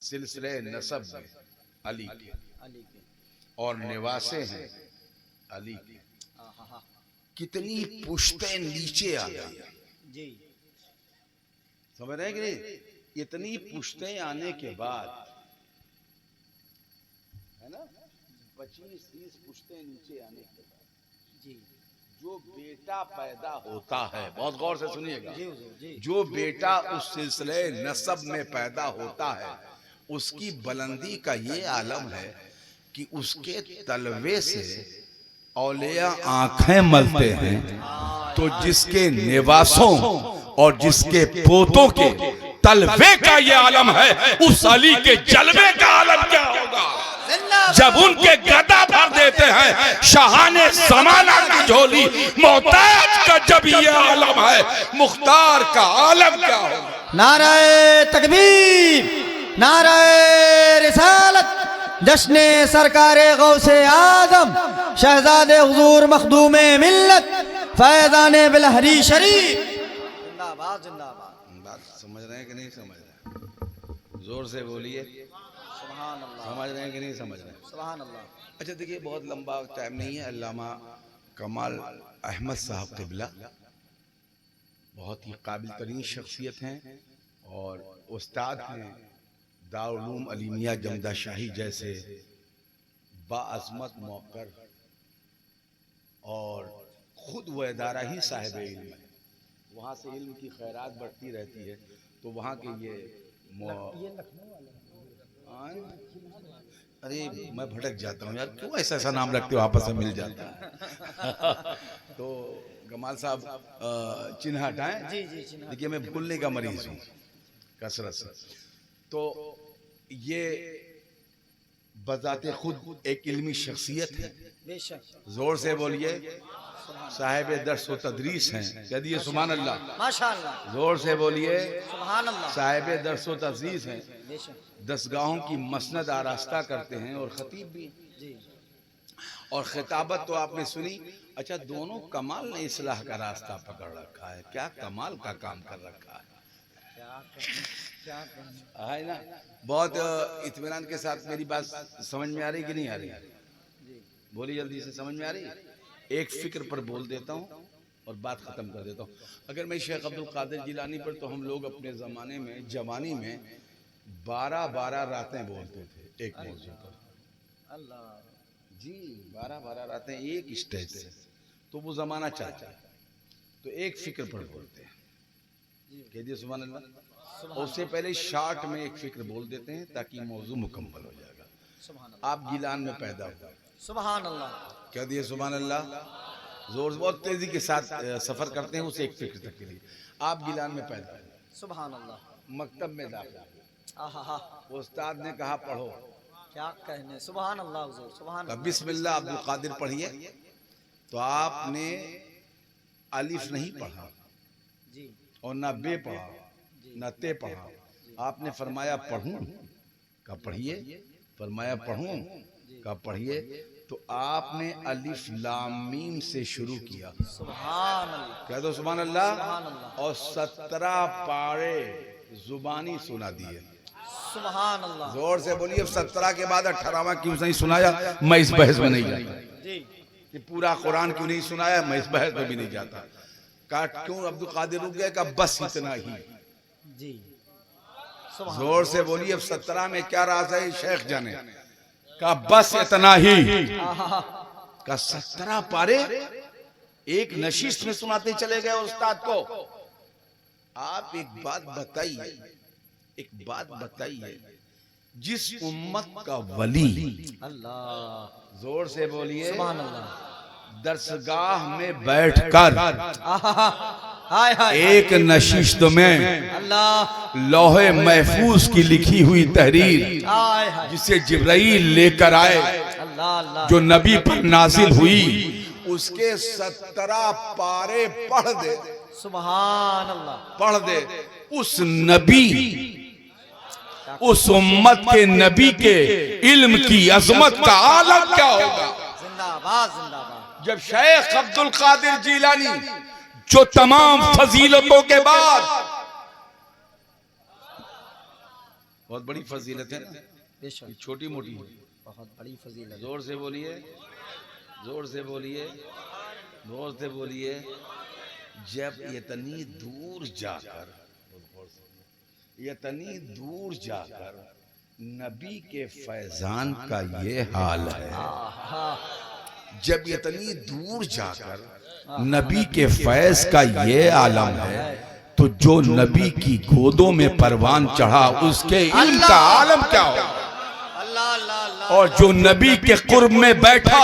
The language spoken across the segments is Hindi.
सिलसिले नसब में अली के और निवासे हैं अली के। कितनी पुश्तें नीचे आ गई, समझ रहे हैं कि नहीं? इतनी पुश्तें आने के बाद है ना, 25-30 पुश्तें नीचे आने के बाद जी जो बेटा पैदा होता है, बहुत गौर से सुनिएगा, जो बेटा उस सिलसिले नसब में पैदा होता है उसकी बुलंदी का ये आलम है कि उसके तलवे से औलिया आंखें मलते हैं, तो जिसके निवासों और जिसके पोतों के तलवे का ये आलम है, उस अली के जलवे का आलम क्या होगा जब उनके गदा भर देते हैं शाहाने ज़माना की झोली। मोहताज का जब ये आलम है, मुख्तार का आलम क्या होगा? नाराए तकबीर, नाराए रिसालत, जश्ने सरकारे गौसे आजम, शहजादे हुजूर मखदूमे मिल्लत, फैज़ाने बिलहरी शरीफ। जिंदाबाद जिंदाबाद। बात समझ रहे हैं कि नहीं समझ रहे? जोर से बोलिए, सुभान अल्लाह। समझ रहे हैं कि नहीं समझ रहे? सुभान अल्लाह। अच्छा देखिए, बहुत लंबा टाइम नहीं है। अल्लामा कमाल अहमद साहब क़िबला बहुत ही काबिल तरीन शख्सियत हैं और उस्ताद हैं दारुल उलूम अलीमिया जमदा शाही जैसे बाअज़मत मौक़र, और ख़ुद वो इदारा ही साहिब इल्म है। वहाँ से इल्म की खैरात बढ़ती रहती है, तो वहाँ के ये अरे मैं भटक जाता हूँ यार, क्यों ऐसा ऐसा नाम रखते हो, आपस में मिल जाता है। तो कमाल साहब चिन्हट हैं जी जी जी। देखिए, मैं भूलने का मरीज हूँ कसरत से। तो ये बजाते खुद एक इल्मी शख्सियत है, बेशक। जोर से बोलिए, साहिब दर्स व तदरीस हैं, कह दिए सुभान अल्लाह, माशाअल्लाह। जोर से बोलिए, सुभान अल्लाह। साहिब दर्स व तदरीस हैं, बेशक। दसगाहों की मसनद आरास्ता करते हैं और खतीब भी जी। और खिताबत तो आपने सुनी। अच्छा, दोनों कमाल ने इस्लाह का रास्ता पकड़ रखा है, क्या कमाल का काम कर रखा है, है ना? बहुत इत्मीनान के साथ मेरी बात समझ में आ रही कि नहीं आ रही? बोली जल्दी से, समझ में आ रही? एक फिक्र पर बोल देता हूँ और बात खत्म कर देता हूँ। अगर मैं शेख अब्दुल कादिर जिलानी पर, तो हम लोग अपने ज़माने में जवानी में 12-12 रातें बोलते थे एक मौजू पर। अल्लाह जी, 12-12 रातें एक स्टेज से, तो वो ज़माना चलता है। तो एक फिक्र पर बोलते हैं, कह दिए सुभान अल्लाह। उससे पहले शॉर्ट में एक फिक्र बोल देते हैं ताकि मौजू मुकम्मल हो जाएगा। आप गिलान में पैदा हुए, सुभान अल्लाह। कह दिए सुभान अल्लाह। जोर बहुत तेजी के साथ सफर करते हैं उस एक फिक्र तक के लिए। आप गिलान में पैदा हुए, सुभान अल्लाह। मकतब में दाखिल हुए, आहा, उस्ताद ने कहा पढ़ो, क्या कहने, सुभान अल्लाह हुजूर, सुभान अल्लाह। बिस्मिल्लाह अब्दुल कादिर पढ़िए, तो आपने अलिफ नहीं पढ़ा जी, और ना बे पढ़ा ना ते पढ़ा, आपने फरमाया पढ़ूं का पढ़िए, फरमाया पढ़ूं का पढ़िए, तो आपने अलिफ लाम मीम से शुरू किया। सुभान अल्लाह। कह दो सुभान अल्लाह। सुभान अल्लाह। और 17 पारे जुबानी सुना दिए। सुभान अल्लाह। जोर से बोलिए, 17 के बाद 18वां क्यों नहीं सुनाया? मैं इस बहस में नहीं जाता जी कि पूरा कुरान क्यों नहीं सुनाया, मैं इस बहस में भी नहीं जाता। कहा क्यों अब्दुल कादिर रुक गए? का बस इतना ही जी। जोर से बोलिए, 17 में क्या राज है शेख जाने का, बस इतना ही का 17 पारे एक नशिस्त में सुनाते चले गए उस्ताद को। आप एक बात बताइए, एक बात बताइए, जिस उम्मत का वली, अल्लाह, जोर से बोलिए, सुभान अल्लाह, दरसगाह में बैठकर हाय हाय एक नशिस्त में अल्लाह, लौहे महफूज की लिखी हुई तहरीर हाय हाय जिसे जिब्राइल लेकर आए, अल्लाह अल्लाह, जो नबी पर नाजिल हुई, उसके 17 पारे पढ़ दे, सुभान अल्लाह, पढ़ दे। उस नबी, उस उम्मत के नबी के इल्म की अजमत का आलम क्या होगा? जिंदाबाद जिंदाबाद। जब शेख अब्दुल कादिर जिलानी, जो तमाम फजीलतों के बाद बहुत बड़ी फजीलत है ना, बेशक ये छोटी मोटी है। बहुत बड़ी फजीलत है। जोर से बोलिए, जोर से बोलिए, जोर से बोलिए। जब इतनी दूर जाकर, इतनी दूर जाकर नबी के फैजान का ये हाल है, जब इतनी दूर जाकर नबी के फैज का ये आलम है, तो जो नबी की गोदों में परवान चढ़ा उसके इल्म का आलम क्या हो। अल्लाह अल्लाह अल्लाह। और जो नबी के कुर्ब में बैठा,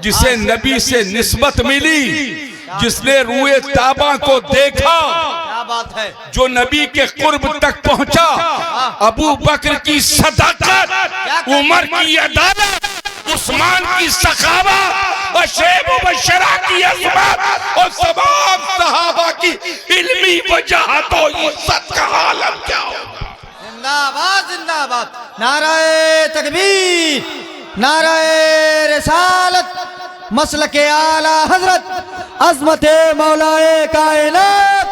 जिसे नबी से निस्बत मिली, जिसने रूए ताबा को देखा, क्या बात है। जो नबी के कुर्ब तक पहुंचा, अबू बकर की सदाकत, उमर की अदालत, उस्मान की सखावत और शेब मुबश्शरा की अज़मत और तमाम सहाबा की इल्मी वजाहत और इज्जत का आलम क्या होगा। जिंदाबाद जिंदाबाद। नाराए तकबीर, नाराए रिसालत, मसलके आला हजरत अज़मते मौलाए कायनात,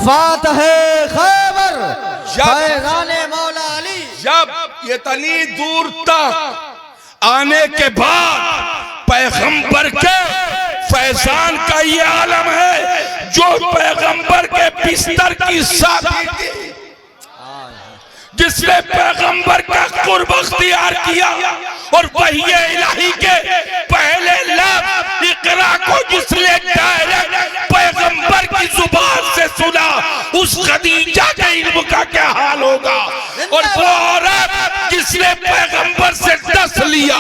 फातहे खैबर फैज़ाने मौला अली। जब इतनी दूर तक आने के बाद पैगंबर के फैजान का ये आलम है, जो पैगंबर के बिस्तर की साथी थी, जिसने पैगंबर का कुर्ब अख्तियार किया और वही इलाही के पहले लफ्ज़ इकरा को जिसने डायरेक्ट पैगंबर की जुबान से सुना, उस खदीजा के इल्म का क्या हाल होगा। और वो औरत जिसने पैगंबर से 10 लिया,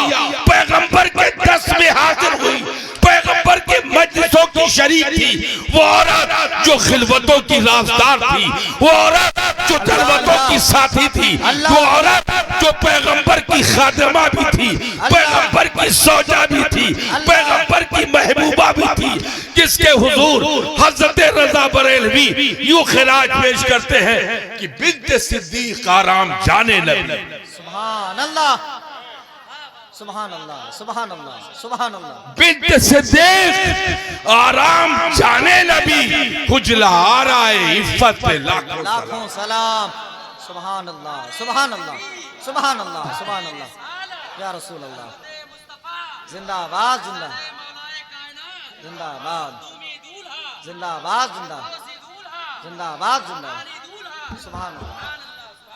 पैगंबर के 10 में हाजिर हुई, पैगंबर के मजलिसों की शरीक थी, वो औरत जो खिलवतों की राजदार थी, वो औरत जो जलवतों की साथी थी, वो औरत जो पैगंबर की खादिमा भी थी, पैगंबर की सौजा भी थी, पैगंबर की महबूबा भी थी, जिसके हुजूर हजरत रजा बरेलवी यूं खिराज पेश करते हैं कि बिन्त सिद्दीक आराम जाने नबी। सुभान अल्लाह, सुभान अल्लाह, सुभान अल्लाह, सुभान अल्लाह। बिन्त सिद्दीक आराम जाने नबी, खुजला आ रहा है इफ्फत पे लाखों लाखों सलाम। सुभान अल्लाह, सुभान अल्लाह, सुभान अल्लाह, सुभान अल्लाह। या रसूल अल्लाह। जिंदाबाद जिंदा, जिंदाबाद जिंदाबाद जिंदा, जिंदाबाद जिंदा। सुभान अल्लाह,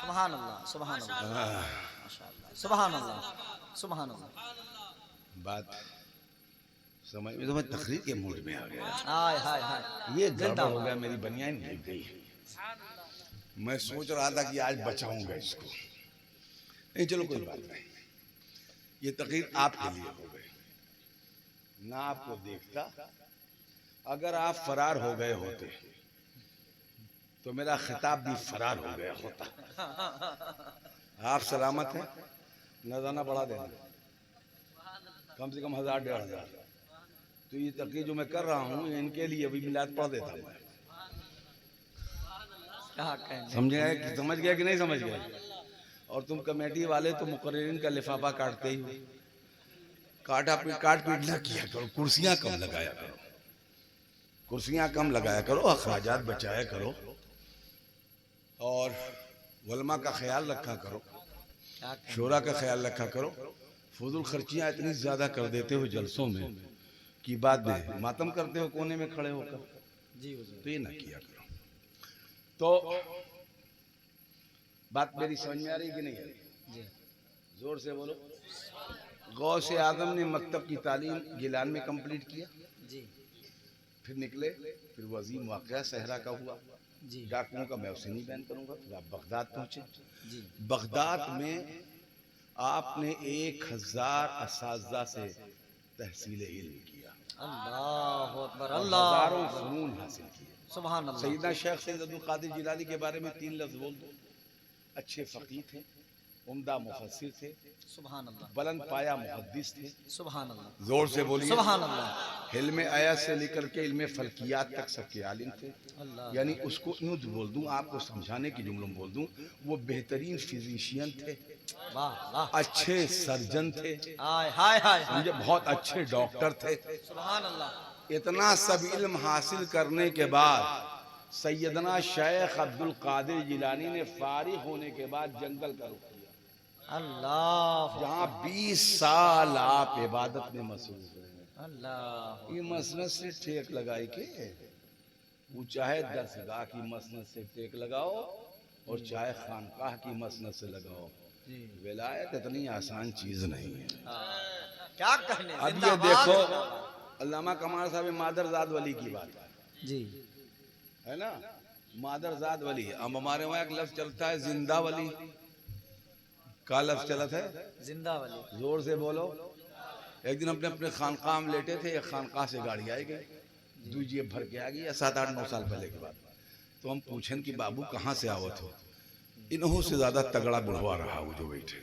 सुभान अल्लाह, सुभान अल्लाह, माशाअल्लाह, सुभान अल्लाह, सुभान अल्लाह। बात समझ में, तो मैं तकरीर के मूड में आ गया। हाय हाय हाय। ये गड़बड़ हो गया, मेरी बनियान भीग गई। मैं सोच रहा था कि आज बचाऊंगा इसको, नहीं चलो कोई बात नहीं, ये तकरीर आपके लिए हो गई, ना आपको देखता। अगर आप फरार हो गए होते तो मेरा खिताब भी फरार हो गया होता। आप सलामत हैं, नजराना बढ़ा देना कम से कम 1000-1500। तो ये तकरीर जो मैं कर रहा हूँ इनके लिए अभी मिलाद पढ़ देता हूँ। समझ गए कि समझ गया कि नहीं समझ गया। और तुम कमेटी वाले तो मुकर्रिरीन का लिफाफा काटते ही हो। काट पीट ना किया करो, कुर्सियां कम लगाया करो, कुर्सियां कम लगाया करो, अखराजात बचाया करो और उलमा का ख्याल रखा करो, शोरा का ख्याल रखा करो। फजूल खर्चियां इतनी ज्यादा कर देते हो जलसों में कि बाद में मातम करते हो कोने में खड़े होकर। तो ये ना किया करो। तो बात मेरी समझ में आ रही कि नहीं आ रही? जोर से बोलो। गौसे आजम ने मकतब की तालीम गिलान में कंप्लीट किया जी, फिर निकले, फिर वो अजीम वाक़या सहरा का हुआ जी। डाकुओं का मैं उसे नहीं बयान करूंगा। फिर आप बगदाद पहुंचे जी। बगदाद में आपने 1000 असातिज़ा से तहसील इल्म किया। अल्लाहु अकबर, अल्लाह, हजारों फ़नून हासिल किए। सुभान अल्लाह। सैयदना शेख सैयद अब्दुल कादिर जिलानी के बारे में 3 लफ्ज़ बोल दो। अच्छे फ़क़ीह थे, उम्दा मुफस्सिर थे, सुभान अल्लाह, बुलंद पाया मुहद्दिस थे। सुभान अल्लाह, जोर से बोलिए सुभान अल्लाह। इल्म आयत से लेकर के इल्म फल्कियात तक सबके आलिम थे। यानी उसको यूं बोल दूं, आपको समझाने की जुमलों में बोल दूं, वो बेहतरीन फिजिशियन थे, वाह वाह, अच्छे सर्जन थे, हाय हाय हाय, मुझे बहुत अच्छे डॉक्टर थे। सुभान अल्लाह। इतना सब इल्म हासिल करने के बाद सैयदना शेख अब्दुल कादिर जिलानी ने फारिग होने के बाद जंगल का रुख किया। अल्लाह जहाँ 20 साल आप इबादत में मसरूफ रहे। अल्लाह ये मसनद से टेक लगाई के वो चाहे दरसगाह की मसनद से टेक लगाओ और चाहे खानकाह की मसनद से लगाओ, विलायत इतनी आसान चीज नहीं है। क्या कहने। अब ये देखो अल्लामा कमाल साहब मादरजाद वली की बात जी है ना, मादरजाद वली। अब हमारे वहाँ एक लफ्ज चलता है जिंदा वली। का लफ्ज चलता है? जिंदा वली। जोर से बोलो। एक दिन अपने अपने खानकाह में लेटे थे, एक खानकाह से गाड़ी आई गई, दूध जेब भर के आ गई, 7-8-9 साल पहले की बात। तो हम पूछन कि बाबू कहाँ से आवत हो? इन्हों से ज्यादा तगड़ा बुढ़वा रहा वो जो बैठे।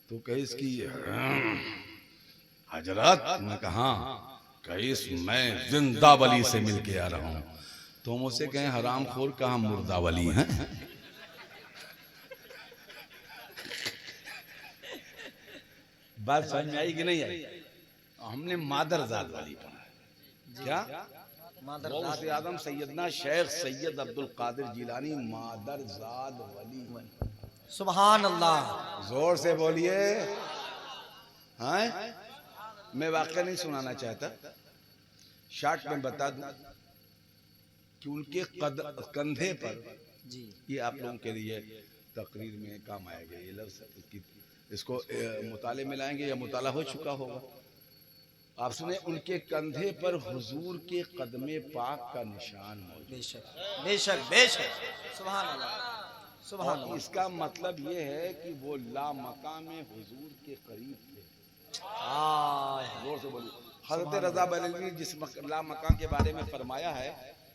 तो कही इसकी हजरत, मैं कहा कही मैं जिंदा वली से मिल के आ रहा हूँ। तो हम उसे कहें हराम खोर कहाँ मुर्दा वली हैं? बात समझ में आई कि नहीं आई? हमने मादरजाद वली पढ़ा। क्या? गौसे आदम सैयदना शेख सैयद अब्दुल कादिर जिलानी मादरजाद वली। सुभान अल्लाह। जोर से बोलिए। हाँ, मैं वाकया नहीं सुनाना चाहता, शॉर्ट में बता दूं कि उनके कंधे पर जी, ये आप लोगों के लिए तकरीर में काम आएगा। ये लफ्ज इसको मुताले में लाएंगे या मुताला हो चुका होगा। आप सुने, उनके कंधे पर हुजूर के कदमे पाक का निशान मौजूद। बेशक बेशक बेशक। सुभान अल्लाह सुभान अल्लाह। इसका मतलब ये है कि वो लामकाम हुजूर के करीब थे। जोर से बोलिए। हज़रत रज़ा बरेलवी जिस लामकाम के बारे में फरमाया है,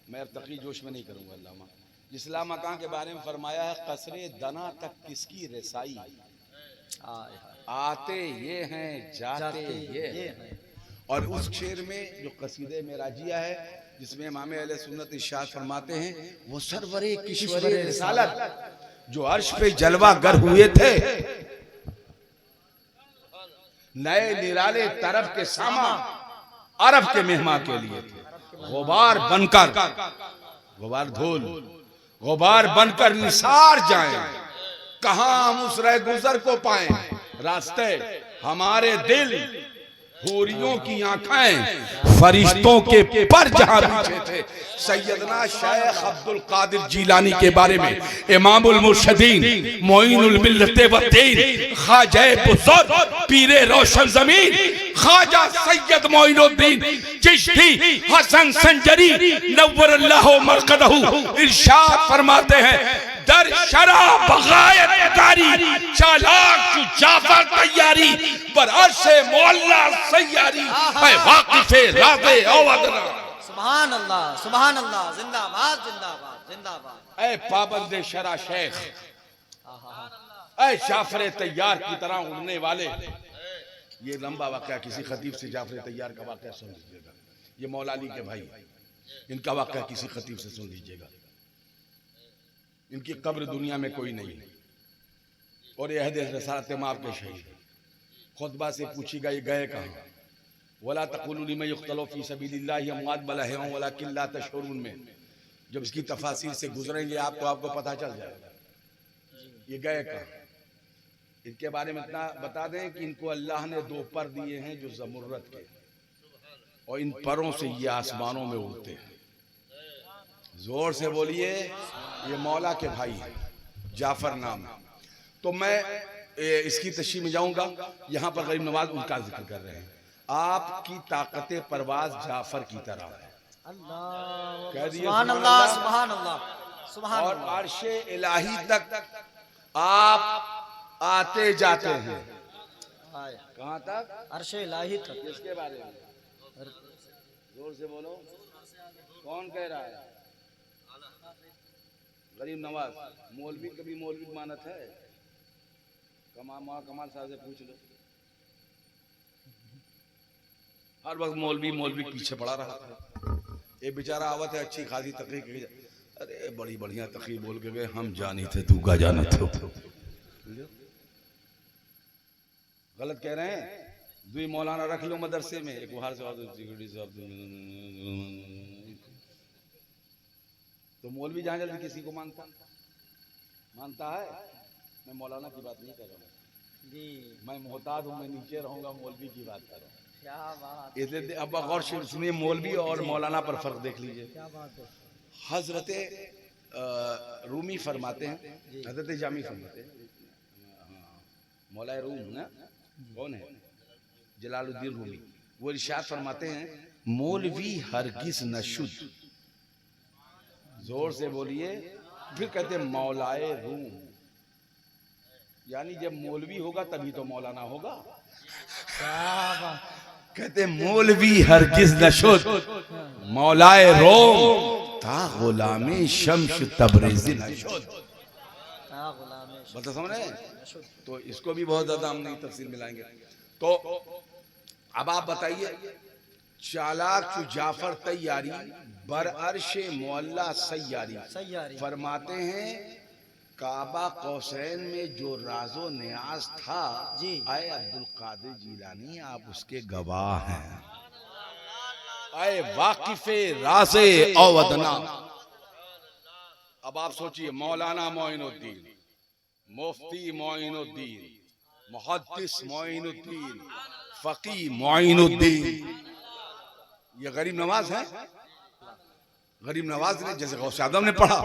मैं अब तकी जोश में नहीं करूँगा, अल्लामा जिस लामकाम के बारे में फरमाया है, कसरे दना तक किसकी रसाई, आते ये हैं जाते ये हैं। और उस शेर में जो कसीदे मेराजिया है जिसमें इमाम अहले सुन्नत इरशाद फरमाते हैं, वो सरवरे किश्वरे रिसालत जो अर्श पे जलवा गर हुए थे, नए निराले तरफ के सामा अरब के मेहमान के लिए थे। गुबार बनकर, गुबार धूल, गुबार बनकर निसार जाएं, कहां हम उस रह गुजर को पाएं, रास्ते हमारे दिल, हूरियों की आंखें, फरिश्तों के पर जहां पीछे थे। सैयदना शेख अब्दुल कादिर जिलानी के बारे में इमामुल मुर्शदीन मोइनुल मिल्लत व दीन ख्वाजा बुजुर्ग पीरे रोशन जमीन ख्वाजा सैयद मोइनुद्दीन चिश्ती हसन संजरी नव्वरल्लाहु मरकदहू इरशाद फरमाते हैं, दर शराब बगायत दारी चालाक जाफर तैयारी पर अर्शे मौला सैयारी है वाकिफे राज़े औदना। सुभान अल्लाह सुभान अल्लाह। जिंदाबाद जिंदाबाद जिंदाबाद। ऐ पाबंदे शरा शेख, ऐ जाफर तैयार की तरह उड़ने वाले। ये लंबा वाकया किसी खतीब से जाफर तैयार का वाकया सुन लीजिएगा। ये मौला अली के भाई, इनका वाकया किसी खतीब से सुन लीजिएगा। इनकी कब्र दुनिया में कोई नहीं है और यह हदीस रसालत माफ के शहीद। खुतबा से पूछेगा ये गए कहाँ? वला तक़ूलू लिमन युक़्तलू फ़ी सबीलिल्लाहि अमवात बल अहयाउन वलाकिन ला तशऊरून में जब इसकी तफासीर से गुजरेंगे आप तो आपको पता चल जाएगा ये गए कहाँ। इनके बारे में इतना बता दें कि इनको अल्लाह ने 2 पर दिए हैं जो ज़मुर्रत के, और इन परों से ये आसमानों में उड़ते हैं। जोर से बोलिए। ये मौला के भाई हैं, जाफर नाम। तो मैं इसकी तशरीह में जाऊंगा। यहाँ पर गरीब नवाज उनका जिक्र कर रहे हैं। आपकी ताकत परवाज जाफर की तरह है। कह दिए सुभान अल्लाह सुभान अल्लाह सुभान और अल्लाह। अर्शे इलाही तक आप आते जाते हैं। कहाँ तक? अर्शे इलाही तक। किसके बारे में? जोर से बोलो। कौन कह रहा है? गरीब नवाज। मौलवी कभी मौलवी मानत है? कमाल साहब से पूछ लो। हर वक्त मौलवी मौलवी पीछे पड़ा रहा था। ये बेचारा आवत है अच्छी खासी तकरीर, अरे बड़ी बढ़िया तकरीर बोल के गए, हम जानी थे तू का जाना था। गलत कह रहे हैं। 2 मौलाना रख लो मदरसे में, एक बाहर से तो मौलवी जहां जल्दी किसी को मानता है। मैं मौलाना की बात नहीं कर रहा हूँ जी, मैं मोहताज हूँ, मैं नीचे रहूंगा, मौलवी की बात कर रहा हूँ। क्या बात, इसलिए अब गौर से सुनिए, मौलवी और मौलाना पर फर्क देख लीजिए। क्या बात है। हजरत रूमी फरमाते हैं, जी। हजरत जामी फरमाते हैं, मौला रूम ना कौन है, जलालुद्दीन रूमी, वो इरशाद फरमाते हैं, मौलवी हरगिज न शुद्ध, जोर से बोलिए, फिर कहते हैं मौलाए रूम, यानी जब मौलवी होगा तभी तो मौलाना होगा। क्या बात, कहते मौलवी हरगिज न शुद्ध, मौलाए रोम था गुलामी शम्स तबरेज़ी न शुद्ध। क्या गुलाम है। बता समझ रहे हैं? तो इसको भी बहुत ज्यादा हम नहीं तफसील मिलाएंगे। तो अब आप बताइए, चालाक चु जाफर तैयारी बर अर्शे मोअल्ला सैयारी, सैयारी। फरमाते हैं काबा कौसैन में जो राजो नियाज था, जी। आए अब्दुल कादिर जीलानी आप उसके गवाह हैं, आए वाकिफे राजे औवदना। अब आप सोचिए, मौलाना मोइनुद्दीन, मुफ्ती मोइनुद्दीन, मुहद्दिस मोइनुद्दीन, फकी मोइनुद्दीन, ये गरीब नवाज है। गरीब नवाज ने जैसे गौसे आदम ने पढ़ा,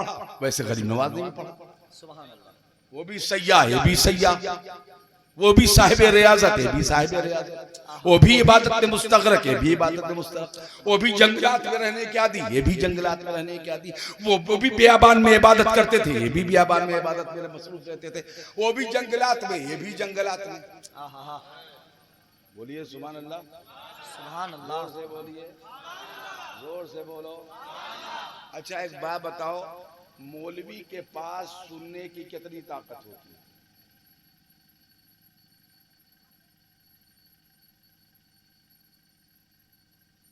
वैसे गरीब नवाज ने भी पढ़ा। सुभान अल्लाह। वो भी सैयाह है, भी सैयाह, वो भी साहिब रियाजत है, भी साहिब रियाजत, वो भी इबादत में मुस्तगरक है, भी इबादत में मुस्तगरक, वो भी जंगलात में रहने क्या दी, ये भी जंगलात में रहने क्या दी, वो भी बियाबान में इबादत करते थे, ये भी बियाबान में इबादत में मसरूफ रहते थे, वो भी जंगलात में, ये भी जंगलात में। बोलिए सुभान अल्लाह, सुभान अल्लाह। जोर से बोलिए, जोर से बोलो। अच्छा एक बात बताओ, मौलवी के पास सुनने की कितनी ताकत होती है?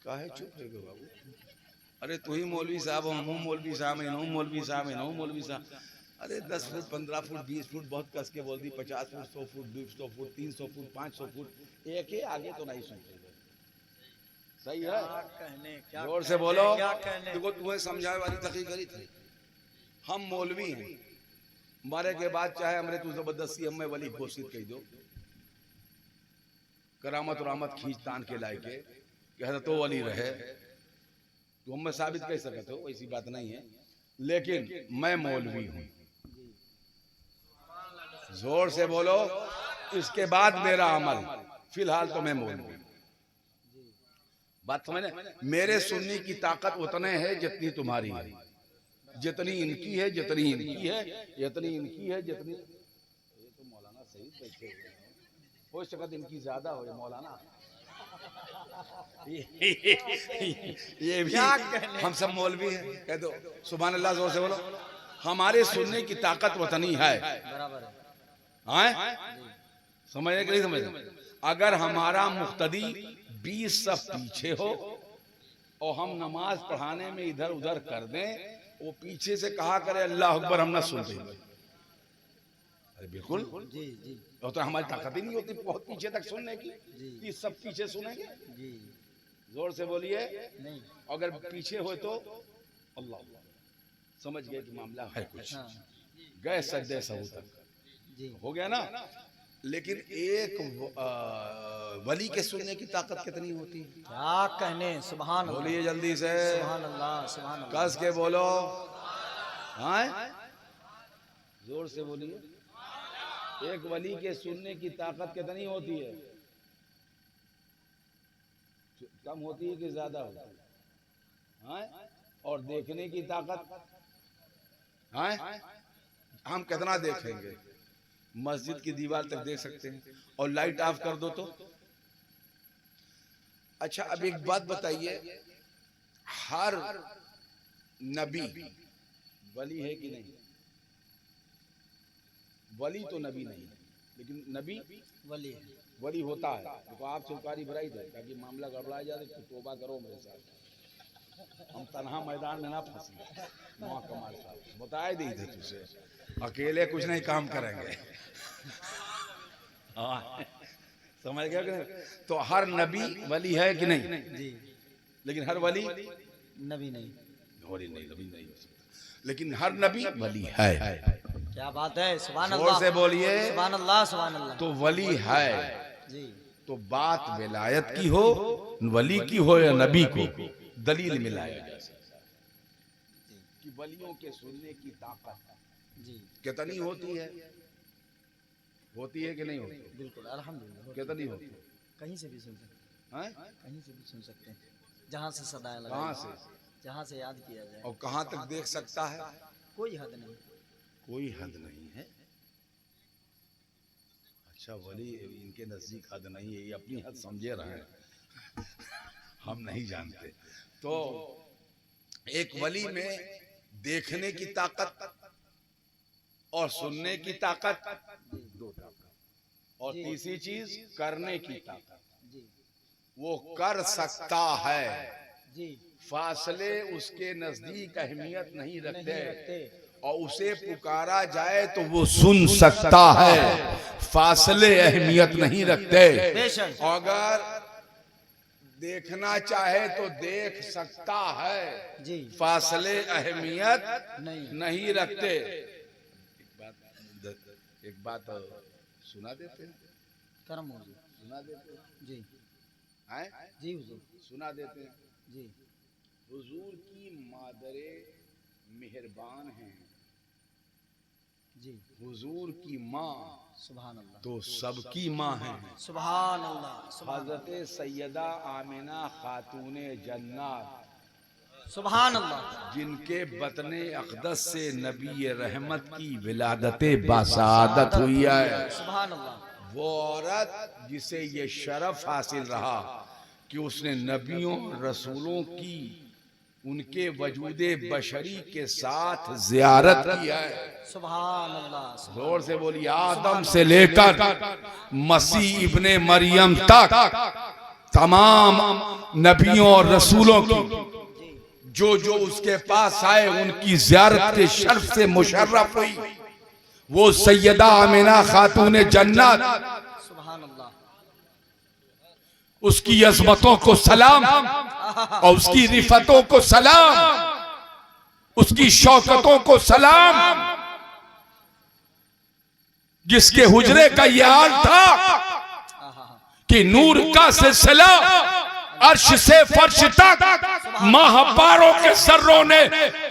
काहे चुप है गो बाबू? अरे तू ही मौलवी साहब, हम मौलवी साहब हैं, मौलवी साहब हैं, मौलवी साहब। अरे 10 फुट 15 फुट 20 फुट बहुत कस के बोल दी, 50 foot 100 foot 200 foot 300 foot 500 foot, एक ही आगे तो नहीं सुनते। सही है? जोर से बोलो। देखो तुम्हें समझाने वाली तकलीफ करी थी, हम मौलवी हैं, मारे के बाद चाहे हमरे तू जबरदस्ती हमें वली घोषित कह दो, करामत और रहमत खींच तान के लाए के हजरत तो वली रहे, तो हमें साबित कर सकते हो, ऐसी बात नहीं है, लेकिन मैं मौलवी हूं। जोर से बोलो। इसके बाद मेरा अमल, फिलहाल तो मैं मौलवी। बात समझे? मेरे सुनने की ताकत उतने है जितनी तुम्हारी है, जितनी इनकी है, जितनी इनकी है, जितनी इनकी है, जितनी। ये तो मौलाना सही बैठे हुए हैं, हो सकता इनकी ज्यादा हो, मौलाना ये भी हम सब मौलवी हैं, कह दो सुभान अल्लाह, जोर से बोलो। हमारे सुनने की ताकत वतनी है, बराबर है। हाँ? समझने के लिए समझ, अगर हमारा मुक्तदी 20 सब पीछे हो और हम नमाज पढ़ाने में इधर उधर कर दें, वो पीछे से कहा करे अल्लाह अकबर, हम ना सुनते। अरे बिल्कुल जी जी। तो हमारी ताकत ही नहीं होती बहुत पीछे तक सुनने की, कि सब पीछे सुनेंगे। जी। जोर से बोलिए। नहीं, अगर पीछे हो तो अल्लाह समझ गए कि मामला है कुछ, गए सजदे सहू तक, जी हो गया ना। लेकिन एक वली के सुनने की ताकत कितनी होती है? क्या कहने, सुभान अल्लाह। बोलिए जल्दी से, सुभान अल्लाह, सुभान अल्लाह। कस के बोलो, हाँ जोर से बोलिए। एक वली के सुनने की ताकत कितनी होती है? कम होती है कि ज्यादा होती है? हाँ? और देखने की ताकत, हाँ हम कितना देखेंगे? मस्जिद की दीवार तक देख सकते हैं, और लाइट ऑफ कर दो तो। अच्छा अब एक बात बताइए, हर नबी वली है कि नहीं? वली तो नबी नहीं है, लेकिन नबी वली वली होता है। तो आप चौकारी भराई दे, ताकि मामला गड़बड़ा जाए तो तौबा करो मेरे साथ, हम तनहा मैदान में ना फंसे। मौका कमाल साहब बताए दी थे तुझे, अकेले कुछ नहीं काम करेंगे। हाँ समझ गया कि नहीं? तो हर नबी वली है कि नहीं? जी। लेकिन हर वली नबी नहीं, वली नहीं, नबी नहीं हो सकता। लेकिन हर नबी वली है। क्या बात है, सुभान जोर अल्लाह, से बोलिए, सुभान अल्लाह, सुभान अल्लाह। तो वली है। जी तो बात विलायत की हो, वली की हो या नबी को, दलील मिलाया जा सकता है कि वलियों के सुनने की ताकत जी कितनी होती है, होती है कि नहीं होती? बिल्कुल, अल्हम्दुलिल्लाह। कितनी होती है? कहीं से भी सुन सकते हैं, हैं? कहीं से भी सुन सकते हैं, जहाँ से सदाएं लगाई, कहाँ से जहाँ से याद किया जाए, और कहाँ तक देख सकता है? कोई हद नहीं। कोई हद नहीं है। अच्छा, वली इनके नजदीक हद नहीं है, ये अपनी हद समझे रहे हैं हम नहीं जानते। तो एक वली में देखने की ताकत और सुनने की ताकत, दो ताकत, और तीसरी चीज करने की ताकत। जी वो कर सकता है, जी फासले उसके नजदीक अहमियत नहीं नहीं रखते, रखते। और उसे पुकारा जाए तो वो सुन सकता है, फासले अहमियत नहीं रखते। बेशक। अगर देखना चाहे तो देख सकता है, जी फासले अहमियत नहीं। नहीं रखते। एक बात सुना देते हैं, करम हुजूर। सुना देते हैं, जी हैं? जी हुजूर। सुना देते हैं। जी हुजूर की मादरे मेहरबान हैं, जी हुजूर की माँ सुभान अल्लाह, तो सबकी माँ है। सुभान अल्लाह, सुभान हजरत सैयदा आमिना खातूने जन्नत, सुभान अल्लाह। जिनके बतने अक़दस से नबी रहमत की विलादत बासादत हुई है, सुभान अल्लाह। वो औरत जिसे ये शरफ हासिल रहा कि उसने नबियों रसूलों की उनके वजूदे बशरी के साथ जियारत की है। सुभान अल्लाह। जोर से बोलिए, आदम से लेकर मसीह इब्ने मरियम तक तमाम नबियों और रसूलों की जो जो उसके पास आए उनकी जियारत के शर्फ से मुशर्रफ हुई वो सैयदा आमिना खातून जन्नत। सुभान अल्लाह। उसकी अज़मतों को सलाम और उसकी रिफतों को सलाम, उसकी शौकतों को सलाम, जिसके हुजरे का ये हाल था कि नूर का सिलसिला अर्श से फर्श तक महापारों के सर्रों ने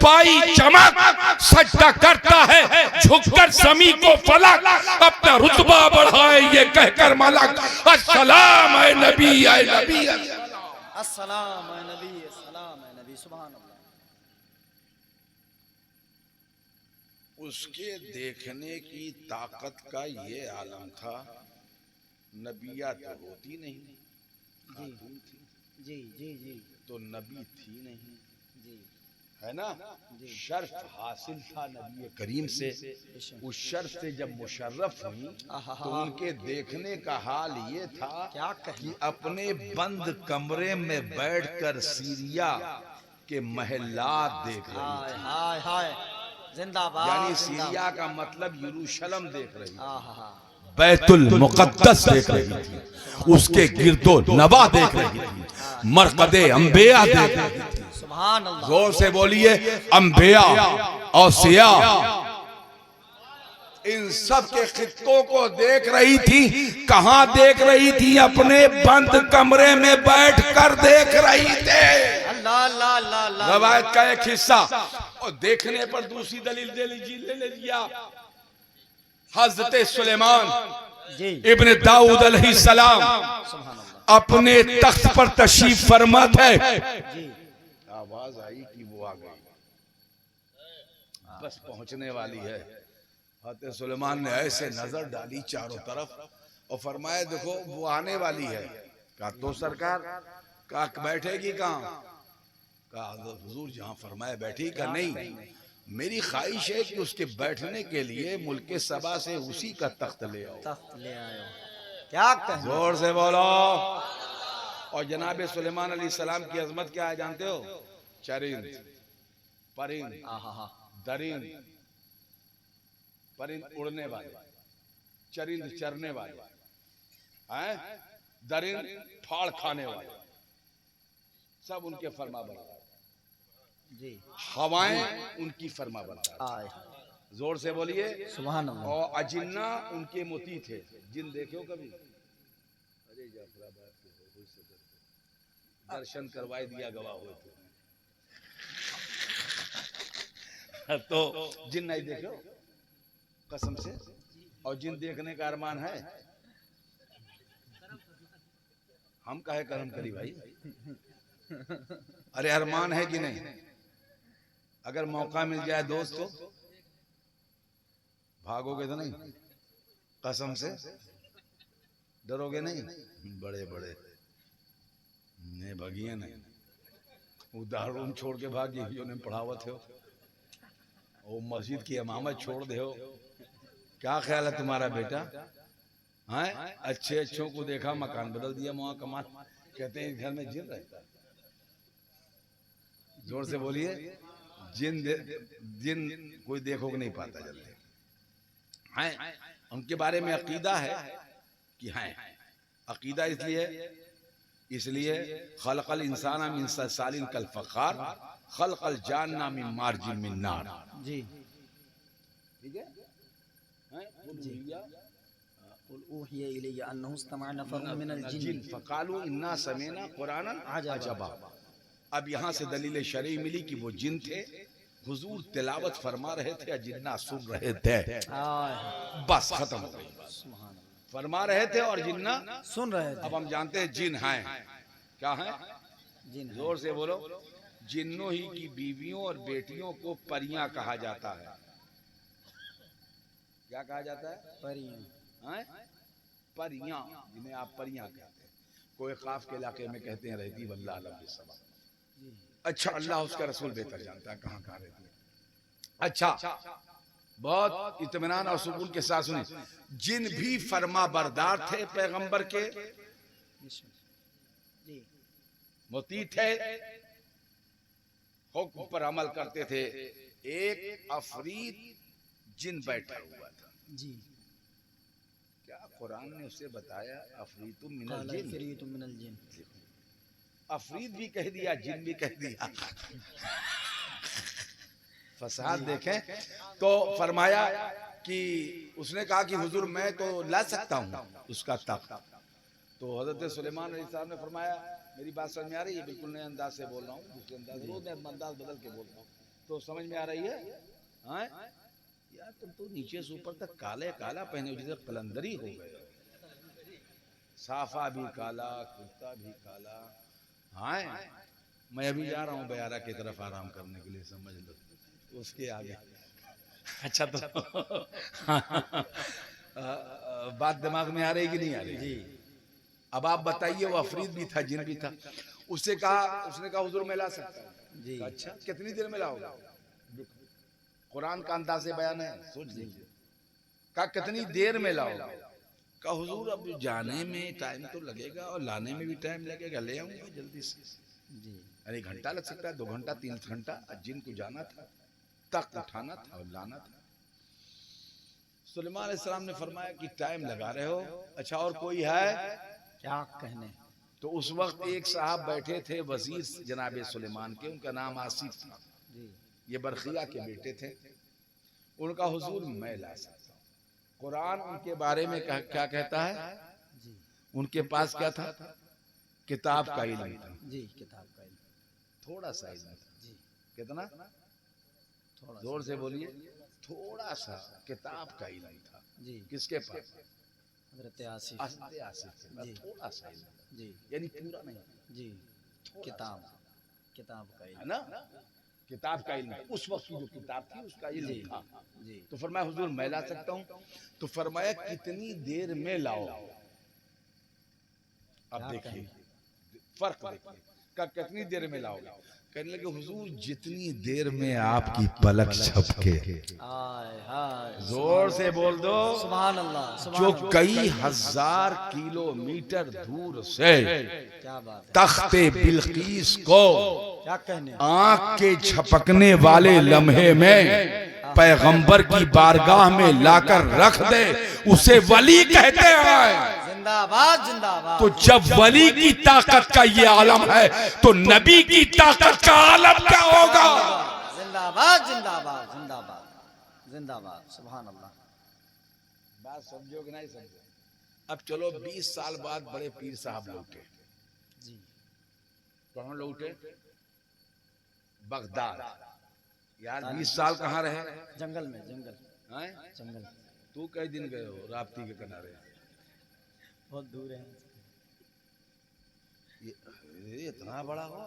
पाई चमक, सजदा करता है झुककर जमी को फलक, अपना रुतबा बढ़ाए ये कहकर मलक, अस्सलाम ऐ नबी, ऐ नबी, अस्सलाम ऐ नबी, अस्सलाम ऐ नबी। सुभान अल्लाह। उसके देखने की ताकत का ये आलम था, नबिया तो होती नहीं, खातून थी, जी जी जी तो नबी थी नहीं, जी है ना? शर्फ हासिल था नबी करीम से। उस शर्फ से जब मुशर्रफ हुई तो उनके देखने का हाल ये था क्या कि अपने बंद कमरे में बैठकर सीरिया के महलात देख रही हाय थी। हाय हाय, जिंदाबाद। यानी सीरिया का मतलब यरूशलेम देख रही थी, आहा, बैतुल मुक़द्दस देख रही थी, उसके गिरदो नवा देख रही थी, मरकदे अंबिया देख रही थी। सुभान अल्लाह। जोर से बोलिए, अंबिया औसिया इन सब के खित्तों को देख रही थी। कहां देख रही थी? अपने बंद कमरे में बैठकर देख रही थे। अल्लाह अल्लाह अल्लाह अल्लाह। रवायत का एक हिस्सा। और देखने पर दूसरी दलील ले लीजिए, हजरत सुलेमान जी इब्ने दाऊद अलैहिस्सलाम सुभान अल्लाह। अपने तख्त पर तशरीफ फरमा थे। जी आवाज आई कि वो आ गई, बस पहुंचने वाली है। हज़रत सुलेमान ने ऐसे नजर डाली चारों तरफ और फरमाया, देखो वो आने वाली है। कहा तो सरकार, कहा बैठेगी कहाँ? कहा हुजूर जहाँ फरमाया बैठी। का नहीं, मेरी ख्वाहिश है कि उसके बैठने के लिए मुल्क सबा से उसी का तख्त ले आओ। तख्त ले आयो। क्या कहें? जोर से बोलो। और जनाब सुलेमान अलैहिस्सलाम की अजमत क्या है जानते हो? चरिंद, परिंद, आहा, दरिंद, परिंद उड़ने वाले, चरिंद चरने वाले, हैं? दरिंद फाड़ खाने वाले, सब उनके फरमा बरदार। जी हवाएं उनकी फरमा बरदार। आय जोर से बोलिए। सुभान अल्लाह। और अजिन्ना उनके मोती थे। जिन देखो कभी? अरे जाफराबाद के हो सके दर्शन करवाई दिया गवाह हुए तो जिन नहीं देखो कसम से। और जिन देखने का अरमान है, हम काहे कर्म करी भाई? अरे अरमान है कि नहीं? अगर मौका मिल जाए दोस्त तो भागोगे तो नहीं? कसम से डरोगे नहीं? बड़े बड़े ने भगिए नहीं, उदार रूम छोड़ के भागी जो ने पढ़ावत हो, वो मस्जिद की इमामत छोड़ दे हो। क्या ख्याल है तुम्हारा बेटा? हैं? अच्छे अच्छों को देखा, मकान बदल दिया, वहां कमाल। कहते हैं घर में जिन रहता। जोर से बोलिए। जिन कोई देखो नहीं पाता जल्दी हैं। उनके बारे में अकीदा है कि हैं। अकीदा इसलिए खलकल इंसान मिन सलसालिन कल फखार खलकल जानना मिन मार्जिन मिन नार। जी ठीक है? ऊहिया इलैया अन्नहु इस्तमअ नफरुम मिनल जिन्न फकालू इन्ना समीना कुरानन अजबा। अब यहाँ से दलील शरई मिली कि वो जिन थे, हुजूर तिलावत फरमा रहे थे, जिन्ना सुन रहे थे। बस खत्म हो गई। फरमा रहे थे और जिन्ना सुन रहे थे। अब हम जानते हैं जिन हैं। क्या हैं? जिन। जोर से बोलो। जिन्नों ही की बीवियों और बेटियों को परियां कहा जाता है। क्या कहा जाता है? परियां। हैं? परियां, जिन्हें आप परियां कहते हैं। कोई खाफ के इलाके में कहते हैं रहती, वल्लाह अलम बिस्सवाब। अच्छा, अल्लाह उसका रसूल बेहतर जानता है कहाँ कहाँ रहती है। अच्छा, बहुत इत्मीनान और सुकून के साथ सुनिए। जिन भी फरमा बरदार थे पैगंबर के, मुती थे, हुक्म पर अमल करते थे। एक अफरीद जिन बैठा हुआ था। जी। क्या कुरान ने उसे बताया? अफरीतुम मिनल जिन। अफरीद भी कह दिया, जिन भी कह दिया। फसाद देखें तो फरमाया कि उसने कहा कि हुजूर मैं तो ला सकता हूँ उसका तख्त। तो हजरत सुलेमान अलैहिस्सलाम ने फरमाया मेरी बात समझ में आ रही है? बिल्कुल नए अंदाज से बोल रहा हूँ, दूसरे अंदाज, रोज अंदाज बदल के बोल रहा हूँ। तो समझ में आ रही है? हाँ यार, तुम तो नीचे से ऊपर तक काले काला पहने हो, जैसे कलंदरी हो गए। साफा भी काला, कुर्ता भी काला। हाँ, मैं अभी जा रहा हूँ बयारा की तरफ आराम करने के लिए, समझ लो। उसके आगे अच्छा तो बात दिमाग में आ रही कि नहीं आ रही? जी। अब आप बताइए, वो अफरीद भी था, जिन भी था। उसने कहा हुजूर मैं ला सकता हूँ। जी। अच्छा, कितनी देर में लाओगे? कुरान का अंदाज़ बयान है, सोच लीजिए। कहा कितनी देर में लाओगे? कहा हुजूर अब जाने में टाइम तो लगेगा और लाने में भी टाइम लगेगा, ले आऊंगा जल्दी से। जी। अरे घंटा लग सकता है, 2 घंटा 3 घंटा। जिनको जाना था, तख्त उठाना था और लाना था। सुलेमान अलैहिस्सलाम ने फरमाया कि टाइम लगा रहे हो। अच्छा, और कोई है क्या कहने? तो उस वक्त एक साहब बैठे थे, वजीर जनाब सुलेमान के, उनका नाम आसिफ था। ये बरखिया के बेटे थे। उनका हुजूर मैं ला सकता हूँ। कुरान उनके बारे में क्या कहता है? उनके पास क्या था? किताब का इल्म था। जी, किताब का इल्म। थोड़ा सा इल्म था। जी। कितना? थोड़ा। जोर से बोलिए। थोड़ा सा किताब का इल्म था। जी। किसके पास? हज़रत आसिफ। जी। थोड़ा सा इल्म। जी। यानी पूरा नहीं। जी। किताब का इल्म है ना? किताब का इल्म। उस वक्त की जो किताब थी उसका इल्म था। जी। तो फरमाया हुजूर मैं ला सकता हूँ। तो फरमाया कितनी देर में लाओ? अब देखिए फर्क देखिए, कितनी देर में लाओगे? कहने लगे हुजूर जितनी देर में आपकी पलक झपके। जोर से बोल दो सुभान अल्लाह। जो कई हजार किलोमीटर दूर से तख्ते बिल्कीस को क्या कहने आंख के झपकने वाले लम्हे में पैगंबर की बारगाह में लाकर रख दे, उसे वली कहते हैं। जिंदाबाद जिंदाबाद। तो जब वली की ताकत का ये आलम है तो नबी की ताकत का आलम क्या होगा? जिंदाबाद जिंदाबाद जिंदाबाद जिंदाबाद। सुभान अल्लाह। बात समझो कि नहीं समझो? अब चलो 20 साल बाद बड़े पीर साहब लौटे जी। कहाँ लौटे? बगदाद। यार 20 साल कहाँ रहे? जंगल में, जंगल हैं? जंगल। तू कई दिन गए हो राप्ती के किनारे? बहुत दूर है ये इतना बड़ा हो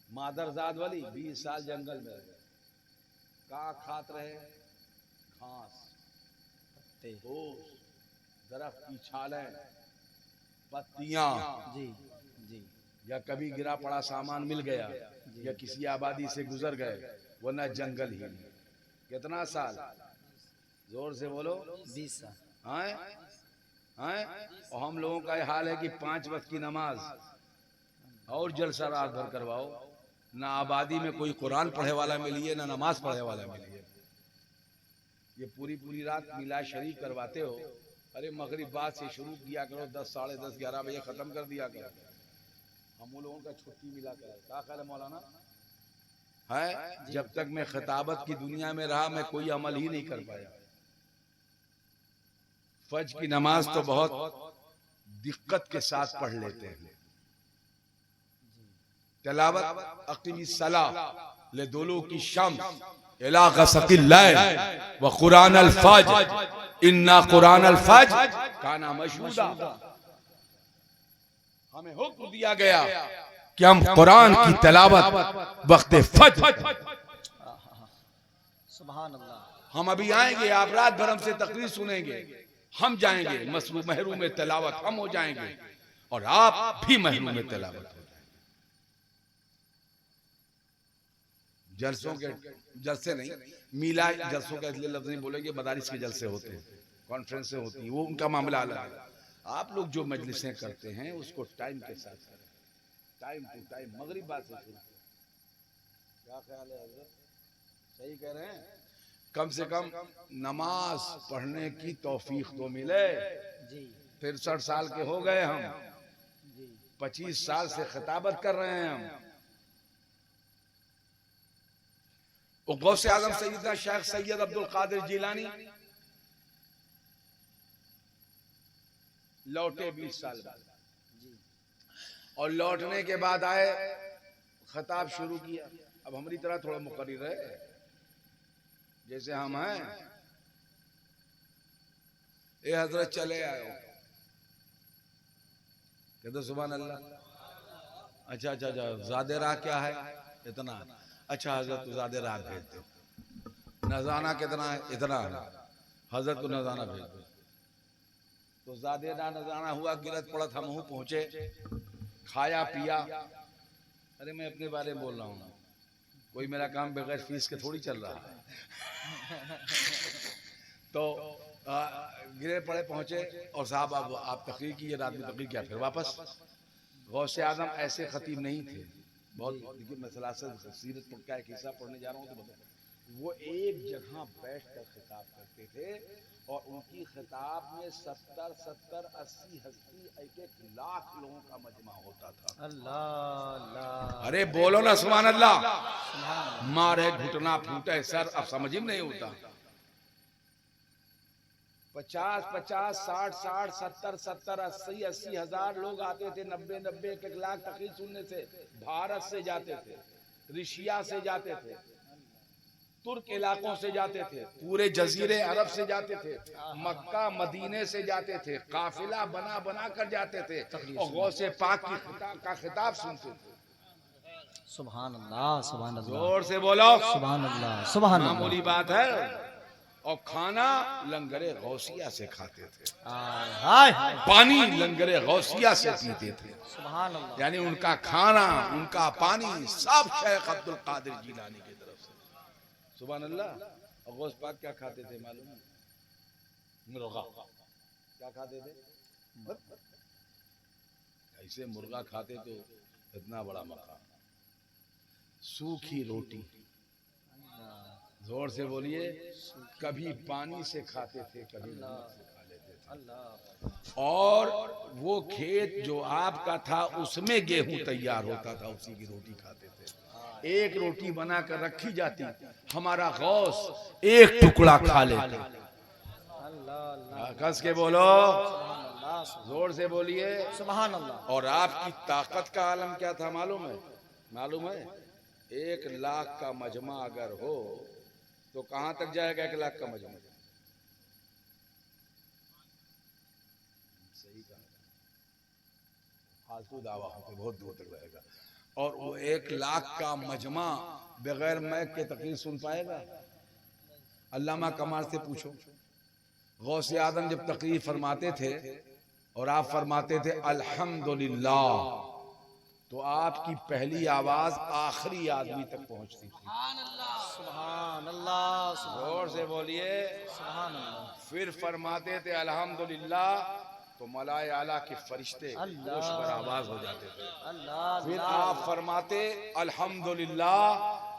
मादरजाद वाली 20 साल जंगल में रहे। का खात रहे? घास, घूस, दरख्त की छालें, पत्तियां। जी जी। या कभी गिरा पड़ा सामान मिल गया या किसी आबादी से गुजर गए, वरना जंगल ही नहीं। कितना साल? जोर से बोलो। 20 साल। हैं? हैं? और हम लोगों का ये हाल है कि 5 वक्त की नमाज और जलसा रात भर करवाओ, ना आबादी में कोई कुरान पढ़े वाला मिलिए ना नमाज पढ़े वाला मिलिए। ये पूरी रात मिला शरीफ करवाते हो। अरे मगरिब बाद से शुरू किया करो, 10, साढ़े 10, 11 बजे खत्म कर दिया करो। हम लोगों का छुट्टी मिला कर क्या ख्याल है मौलाना? है जब तक मैं खिताबत की दुनिया में रहा मैं कोई अमल ही नहीं कर पाया। फज की नमाज तो बहुत दिक्कत के साथ पढ़ लेते हैं। तिलावत अकीमी सला ले दोलो की शम्स इला गसकिल लैल व कुरान अल फज्र इन्ना कुरान अल फज्र काना मशहूदा। हमें हुक्म दिया गया कि हम कुरान की तिलावत वक्त फज्र। सुभान अल्लाह। हम अभी आएंगे, आप रात भर हमसे तकरीर सुनेंगे, हम जाएंगे मसरूम महरूम में तिलावत, हम हो जाएंगे और आप भी महरूम में तिलावत हो जाएंगे। जलसों के जलसे नहीं, मीला जलसों का इसलिए लफ्ज नहीं बोलेंगे, मदारिस के जलसे होते हैं, कॉन्फ्रेंसें होती हैं, वो उनका मामला अलग है। आप लोग जो मजलिसें करते हैं उसको टाइम के साथ करें, टाइम टू टाइम। मगरिब बाद से शुरू। क्या ख्याल है हजरत? सही कह रहे हैं? कम से कम नमाज पढ़ने की तौफीक तो मिले। जी। 63 साल के हो गए हम, जी। 25 साल से खिताबत कर रहे हैं हम। गौसे आजम सैयदना शेख सैयद अब्दुल कादिर जिलानी लौटे 20 साल बाद, और लौटने के बाद आए खिताब शुरू किया। अब हमारी तरह थोड़ा मुकर्रिर है जैसे हम हैं। ए हजरत चले आए, कहते सुभान अल्लाह। अच्छा अच्छा अच्छा, ज़्यादा राह क्या है? इतना। अच्छा हजरत तो ज़्यादा राह भेज दो। नजाना कितना है? इतना है। हजरत को नजाना भेज दो। तो ज़्यादा ना नजाना हुआ, गिरत पड़त हम पहुंचे, खाया पिया। अरे मैं अपने बारे में बोल रहा हूँ, कोई मेरा काम बगैर फीस के थोड़ी चल रहा है। तो गिरे पड़े पहुंचे और साहब अब आप तकरीर की, रात में तकरीर किया, फिर वापस। गौसे आजम ऐसे खतीब नहीं थे। बहुत देखिए मसला सीरत का एक हिस्सा पढ़ने जा रहा हूँ तो बता, वो एक जगह बैठ कर खिताब करते थे और उनकी खिताब में 70, 80, 1 लाख लोगों का मजमा होता था। अल्लाह अल्लाह। अरे बोलो ना सुभान अल्लाह। मारे घुटना फूटे सर, अब समझ ही नहीं होता। 50, 60, 70, 80 हजार लोग आते थे, 90, 1 लाख तकरीर सुनने से। भारत से जाते थे, ऋषिया से जाते थे, तुर्क इलाकों से जाते थे, पूरे जजीरे अरब से जाते थे, मक्का मदीने से जाते थे, काफिला बना बना कर जाते थे और गौसे पाक का खिताब सुनते थे। सुभान अल्लाह सुभान अल्लाह। जोर से बोलो सुभान अल्लाह सुभान अल्लाह। मामूली बात है। और खाना लंगरे गौसिया से खाते थे, पानी लंगरे गौसिया से पीते थे। सुभान अल्लाह। यानी उनका खाना, उनका पानी सब शेख अब्दुल कादिर जिलानी की तरफ से। सुभान अल्लाह। और गौस पाक क्या खाते थे मालूम है? मुर्गा। क्या खाते थे? ऐसे मुर्गा खाते तो इतना बड़ा मकाम। सूखी रोटी, जोर से बोलिए। कभी पानी से खाते थे, कभी नमक से खा लेते थे। और वो खेत जो आपका था उसमें गेहूं तैयार होता था, उसी की रोटी खाते थे। एक रोटी बनाकर रखी जाती, हमारा गौस एक टुकड़ा खा लेता। कस के बोलो, जोर से बोलिए सुभान अल्लाह। और आपकी ताकत का आलम क्या था मालूम है? मालूम है 1 लाख का मजमा अगर हो तो कहां तक जाएगा 1 लाख का मजमा? सही कहा, फालतू दावा होकर बहुत दूर तक रहेगा। और वो 1 लाख का मजमा बगैर मैक के तकरीर सुन पाएगा? अल्लामा कमाल से पूछो, गौसे आदम जब तकरीर फरमाते थे और आप फरमाते थे अल्हम्दुलिल्लाह, तो आपकी पहली आवाज आखिरी आदमी तक पहुंचती थी। सुभान अल्लाह, जोर से बोलिए सुभान अल्लाह। फिर फरमाते थे अल्हम्दुलिल्लाह, तो मलाए आला के फरिश्ते होश पर आवाज हो जाते थे। अल्लाह फिर आप फरमाते अल्हम्दुलिल्लाह,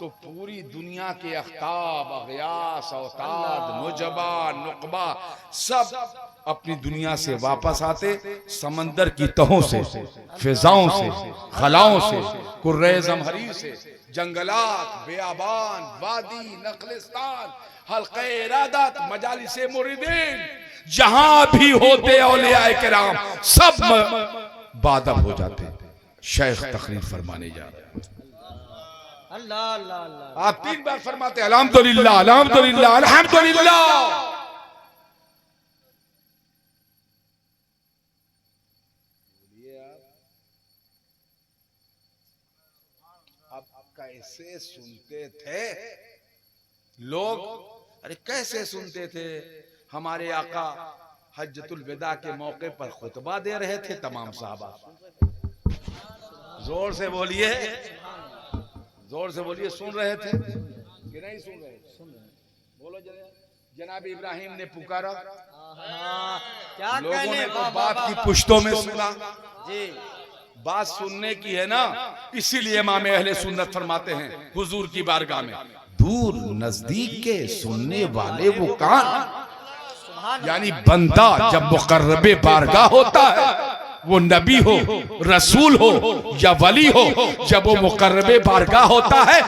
तो पूरी दुनिया के अख्ताब, अगयास, औताद, नुजबा, नुकबा सब अपनी दुनिया से वापस आते, समंदर की तहों से, फिजाओं से, खलाओं से, कुर्रे ज़महरी से, जंगलात, बेआबान, वादी, नखलिस्तान, हल्क़े इरादत, मजालिसे मुरीदीन, जहां भी होते औलियाए किराम सब बादब हो जाते। शेख तकरीर फरमाने जा रहे हैं। अल्लाह अल्लाह अल्लाह। आप 3 बार फरमाते अल्हम्दुलिल्लाह, अल्हम्दुलिल्लाह, अल्हम्दुलिल्लाह। अब कैसे सुनते थे लोग? अरे कैसे सुनते थे? हमारे आका हज्जतुल विदा के मौके पर खुतबा दे रहे थे, तमाम साहबा। जोर से बोलिए, जोर से बोलिए, सुन रहे थे कि नहीं सुन रहे? बोलो जनाब इब्राहिम ने पुकारा, क्या लोगों ने तो वाह, बात वाह, की वाह। पुश्तों में सुना। जी बात सुनने की है ना, इसीलिए इमाम अहले सुन्नत फरमाते हैं हुजूर की बारगाह में, दूर नजदीक के सुनने वाले वो कान। सुभान यानी बंदा जब मुकर्रबे बारगाह होता है, वो नबी हो, रसूल हो या वली हो, जब वो मुकर्रबे बारगाह होता है